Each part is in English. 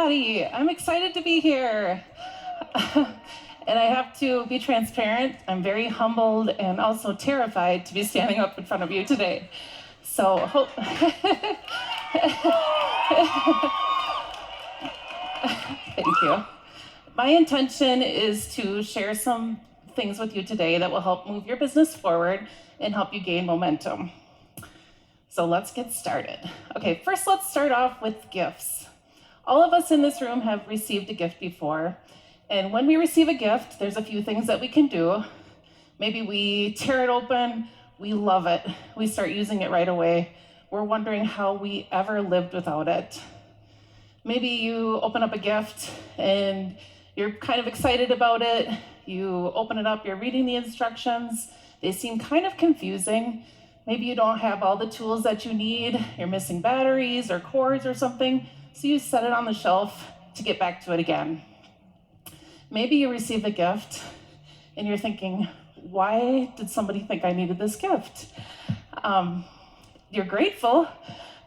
everybody. I'm excited to be here. And I have to be transparent. I'm very humbled and also terrified to be standing up in front of you today. So thank you. My intention is to share some things with you today that will help move your business forward and help you gain momentum. So let's get started. Okay, first let's start off with gifts. All of us in this room have received a gift before. And when we receive a gift, there's a few things that we can do. Maybe we tear it open, we love it. We start using it right away. We're wondering how we ever lived without it. Maybe you open up a gift and you're kind of excited about it. You open it up, you're reading the instructions. They seem kind of confusing. Maybe you don't have all the tools that you need. You're missing batteries or cords or something. So you set it on the shelf to get back to it again. Maybe you receive a gift and you're thinking, why did somebody think I needed this gift? You're grateful.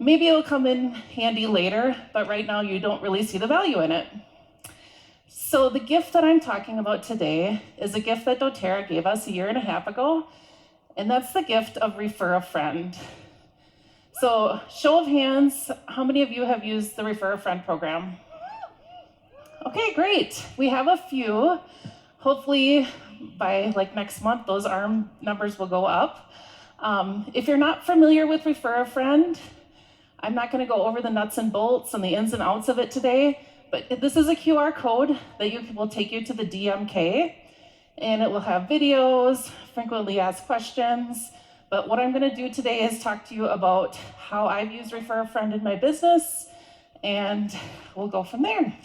Maybe it'll come in handy later, but right now you don't really see the value in it. So the gift that I'm talking about today is a gift that doTERRA gave us 1.5 years ago, and that's the gift of Refer a Friend. So show of hands, how many of you have used the Refer a Friend program? Okay, great. We have a few. Hopefully by next month, those ARM numbers will go up. If you're not familiar with Refer a Friend, I'm not going to go over the nuts and bolts and the ins and outs of it today, but this is a QR code that will take you to the DMK, and it will have videos, frequently asked questions. But what I'm going to do today is talk to you about how I've used Refer a Friend in my business, and we'll go from there.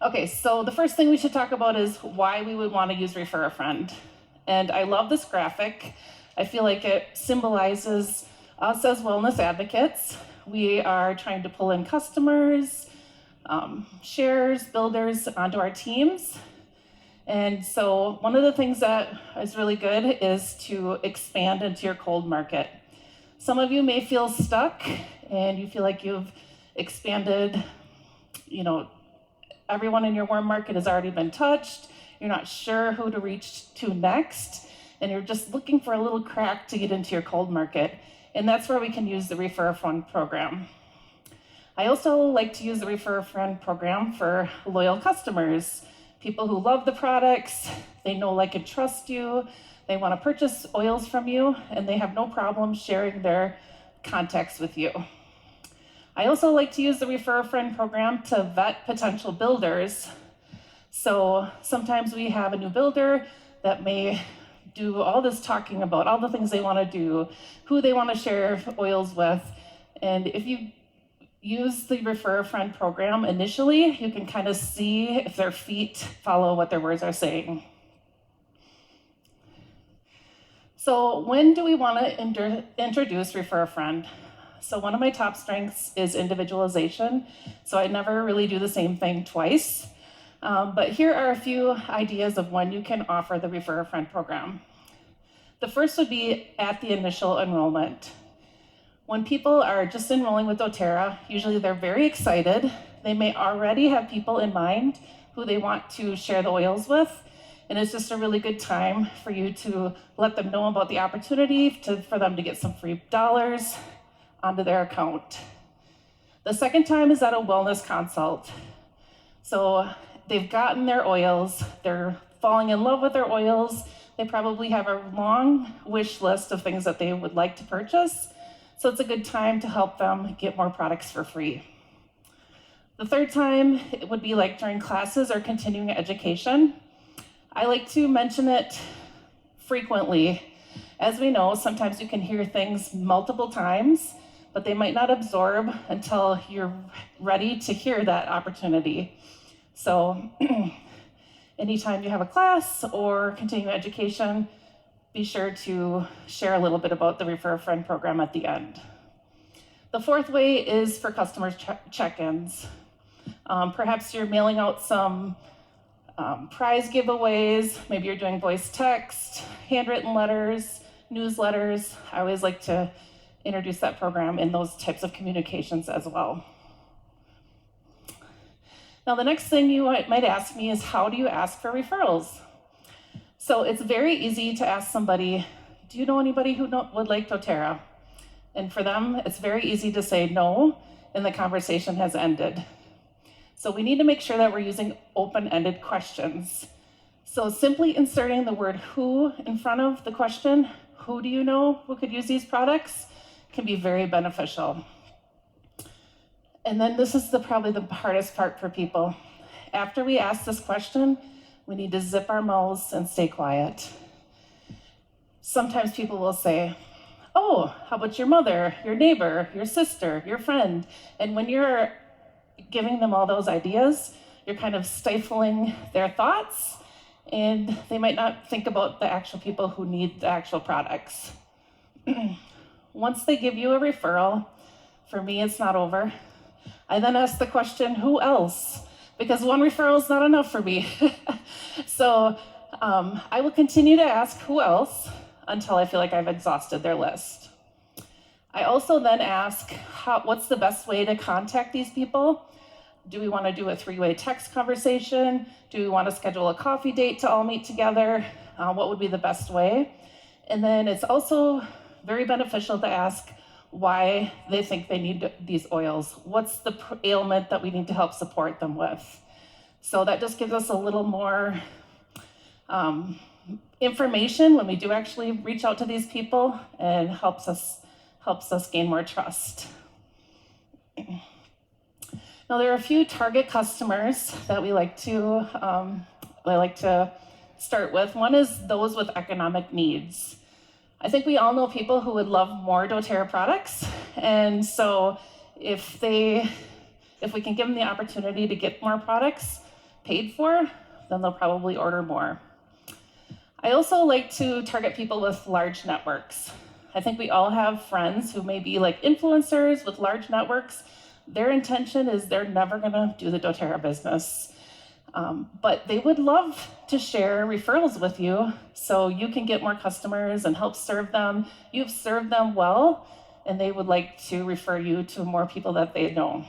Okay, so the first thing we should talk about is why we would want to use Refer a Friend. And I love this graphic. I feel like it symbolizes us as wellness advocates. We are trying to pull in customers, sharers, builders onto our teams. And so one of the things that is really good is to expand into your cold market. Some of you may feel stuck and you feel like you've expanded, everyone in your warm market has already been touched. You're not sure who to reach to next, and you're just looking for a little crack to get into your cold market. And that's where we can use the Refer a Friend program. I also like to use the Refer a Friend program for loyal customers, people who love the products, they know, like, and trust you, they want to purchase oils from you, and they have no problem sharing their contacts with you. I also like to use the Refer a Friend program to vet potential builders. So sometimes we have a new builder that may do all this talking about all the things they want to do, who they want to share oils with. And if you use the Refer a Friend program initially, you can kind of see if their feet follow what their words are saying. So when do we want to introduce Refer a Friend? So one of my top strengths is individualization. So I never really do the same thing twice. But here are a few ideas of when you can offer the Refer a Friend program. The first would be at the initial enrollment. When people are just enrolling with doTERRA, usually they're very excited. They may already have people in mind who they want to share the oils with. And it's just a really good time for you to let them know about the opportunity for them to get some free dollars onto their account. The second time is at a wellness consult. So they've gotten their oils, they're falling in love with their oils, they probably have a long wish list of things that they would like to purchase, so it's a good time to help them get more products for free. The third time, it would be like during classes or continuing education. I like to mention it frequently. As we know, sometimes you can hear things multiple times, but they might not absorb until you're ready to hear that opportunity. So anytime you have a class or continuing education, be sure to share a little bit about the Refer a Friend program at the end. The fourth way is for customer check-ins. Perhaps you're mailing out some prize giveaways, maybe you're doing voice text, handwritten letters, newsletters. I always like to introduce that program in those types of communications as well. Now, the next thing you might ask me is, how do you ask for referrals? So it's very easy to ask somebody, do you know anybody who would like doTERRA? And for them, it's very easy to say no, and the conversation has ended. So we need to make sure that we're using open-ended questions. So simply inserting the word who in front of the question, who do you know who could use these products, can be very beneficial. And then this is probably the hardest part for people. After we ask this question, we need to zip our mouths and stay quiet. Sometimes people will say, oh, how about your mother, your neighbor, your sister, your friend? And when you're giving them all those ideas, you're kind of stifling their thoughts, and they might not think about the actual people who need the actual products. Once they give you a referral, for me, it's not over. I then ask the question, who else? Because one referral is not enough for me. So I will continue to ask who else until I feel like I've exhausted their list. I also then ask, what's the best way to contact these people? Do we want to do a 3-way text conversation? Do we want to schedule a coffee date to all meet together? What would be the best way? And then it's also very beneficial to ask why they think they need these oils. What's the ailment that we need to help support them with? So that just gives us a little more information when we do actually reach out to these people, and helps us gain more trust. Now, there are a few target customers that I like to start with. One is those with economic needs. I think we all know people who would love more doTERRA products, and so if we can give them the opportunity to get more products paid for, then they'll probably order more. I also like to target people with large networks. I think we all have friends who may be like influencers with large networks. Their intention is they're never gonna do the doTERRA business. But they would love to share referrals with you so you can get more customers and help serve them. You've served them well, and they would like to refer you to more people that they know.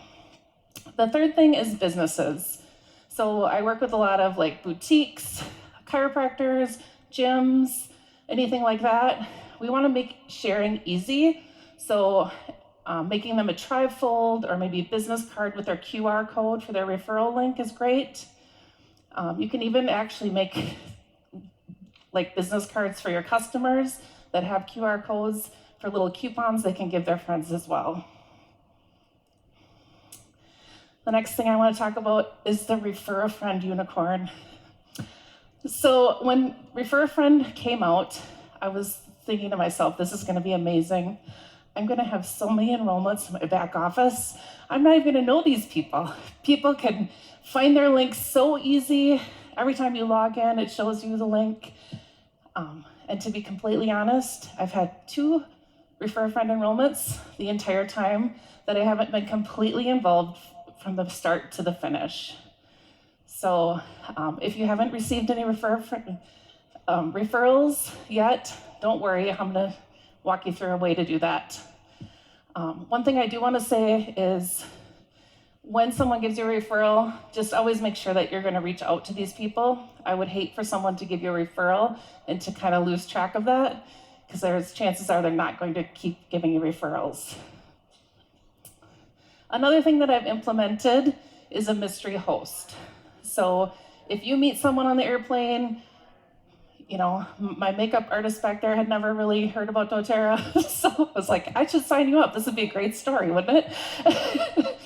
The third thing is businesses. So I work with a lot of like boutiques, chiropractors, gyms, anything like that. We want to make sharing easy. So making them a trifold or maybe a business card with their QR code for their referral link is great. You can even actually make like business cards for your customers that have QR codes for little coupons they can give their friends as well. The next thing I want to talk about is the Refer a Friend unicorn. So when Refer a Friend came out, I was thinking to myself, this is going to be amazing. I'm going to have so many enrollments in my back office. I'm not even going to know these people. People can find their links so easy. Every time you log in, it shows you the link. And to be completely honest, I've had 2 Refer a Friend enrollments the entire time that I haven't been completely involved from the start to the finish. So if you haven't received any referrals yet, don't worry, I'm going to walk you through a way to do that. One thing I do want to say is when someone gives you a referral, just always make sure that you're going to reach out to these people. I would hate for someone to give you a referral and to kind of lose track of that, because chances are they're not going to keep giving you referrals. Another thing that I've implemented is a mystery host. So if you meet someone on the airplane, you know, my makeup artist back there had never really heard about doTERRA, so I was like, I should sign you up. This would be a great story, wouldn't it?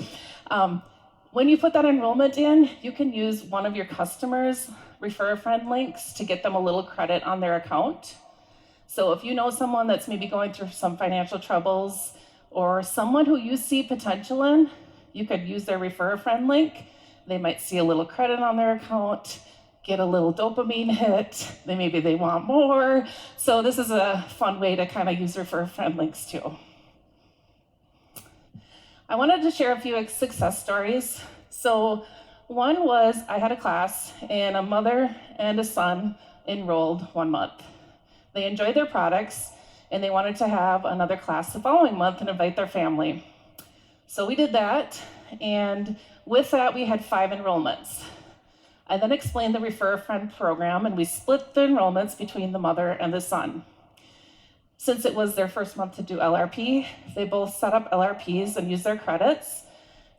When you put that enrollment in, you can use one of your customers' Refer a Friend links to get them a little credit on their account. So if you know someone that's maybe going through some financial troubles, or someone who you see potential in, you could use their Refer a Friend link. They might see a little credit on their account, get a little dopamine hit, maybe they want more. So this is a fun way to kind of use Refer a Friend links too. I wanted to share a few success stories. So one was I had a class and a mother and a son enrolled 1 month. They enjoyed their products and they wanted to have another class the following month and invite their family. So we did that, and With that, we had 5 enrollments. I then explained the Refer a Friend program, and we split the enrollments between the mother and the son. Since it was their first month to do LRP, they both set up LRPs and used their credits.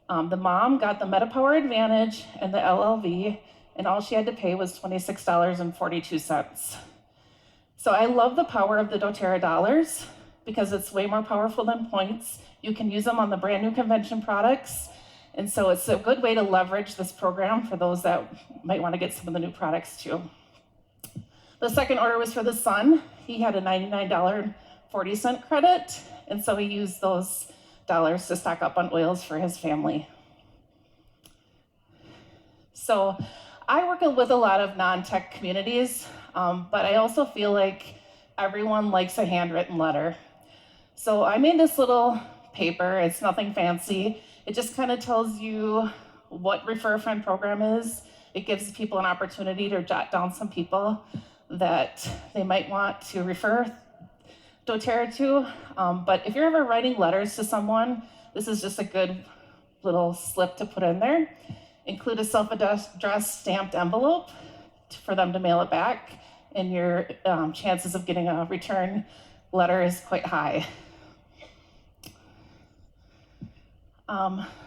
The mom got the MetaPower Advantage and the LLV, and all she had to pay was $26.42. So I love the power of the doTERRA dollars because it's way more powerful than points. You can use them on the brand new convention products. And so it's a good way to leverage this program for those that might want to get some of the new products too. The second order was for the son. He had a $99.40 credit, and so he used those dollars to stock up on oils for his family. So I work with a lot of non-tech communities, but I also feel like everyone likes a handwritten letter. So I made this little paper. It's nothing fancy. It just kind of tells you what Refer a Friend program is. It gives people an opportunity to jot down some people that they might want to refer doTERRA to. But if you're ever writing letters to someone, this is just a good little slip to put in there. Include a self-addressed stamped envelope for them to mail it back, and your chances of getting a return letter is quite high.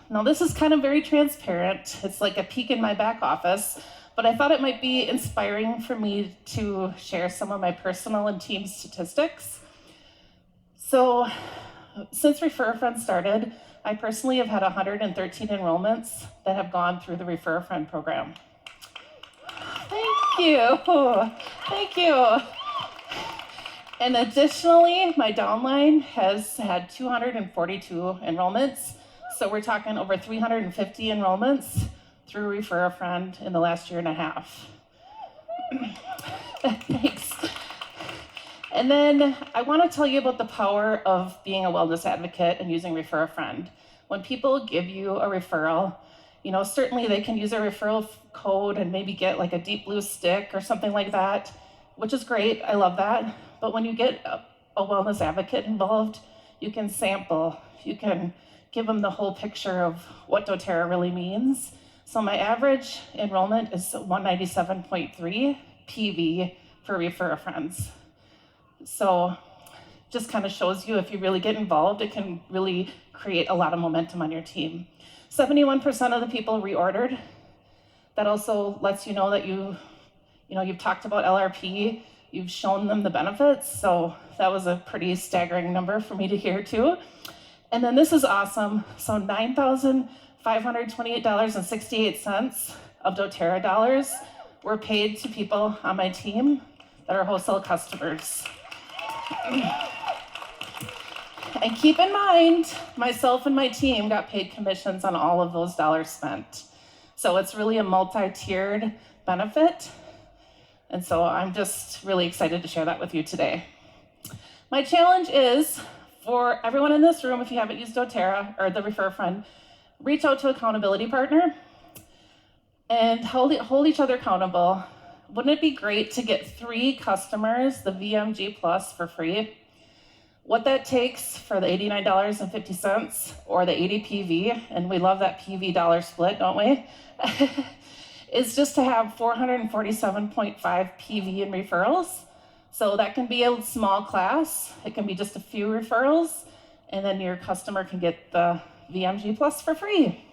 Now this is kind of very transparent. It's like a peek in my back office, but I thought it might be inspiring for me to share some of my personal and team statistics. So since Refer a Friend started, I personally have had 113 enrollments that have gone through the Refer a Friend program. Thank you. Thank you. And additionally, my downline has had 242 enrollments. So we're talking over 350 enrollments through Refer a Friend in the last year and a half. Thanks. And then I want to tell you about the power of being a wellness advocate and using Refer a Friend. When people give you a referral, certainly they can use a referral code and maybe get like a deep blue stick or something like that, which is great. I love that. But when you get a wellness advocate involved, you can sample, you can give them the whole picture of what doTERRA really means. So my average enrollment is 197.3 PV for Refer a Friends. So just kind of shows you if you really get involved, it can really create a lot of momentum on your team. 71% of the people reordered. That also lets you know that you've talked about LRP, you've shown them the benefits. So that was a pretty staggering number for me to hear too. And then this is awesome. So $9,528.68 of doTERRA dollars were paid to people on my team that are wholesale customers. And keep in mind, myself and my team got paid commissions on all of those dollars spent. So it's really a multi-tiered benefit. And so I'm just really excited to share that with you today. My challenge is for everyone in this room, if you haven't used doTERRA or the Refer a Friend, reach out to an accountability partner and hold each other accountable. Wouldn't it be great to get 3 customers the VMG Plus for free? What that takes for the $89.50 or the 80 PV, and we love that PV dollar split, don't we? Is just to have 447.5 PV in referrals. So that can be a small class. It can be just a few referrals, and then your customer can get the VMG Plus for free.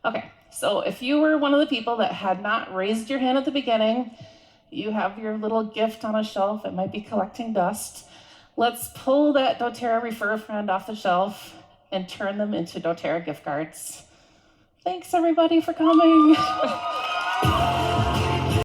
Okay, so if you were one of the people that had not raised your hand at the beginning, you have your little gift on a shelf. It might be collecting dust. Let's pull that doTERRA Refer a Friend off the shelf and turn them into doTERRA gift cards. Thanks everybody for coming.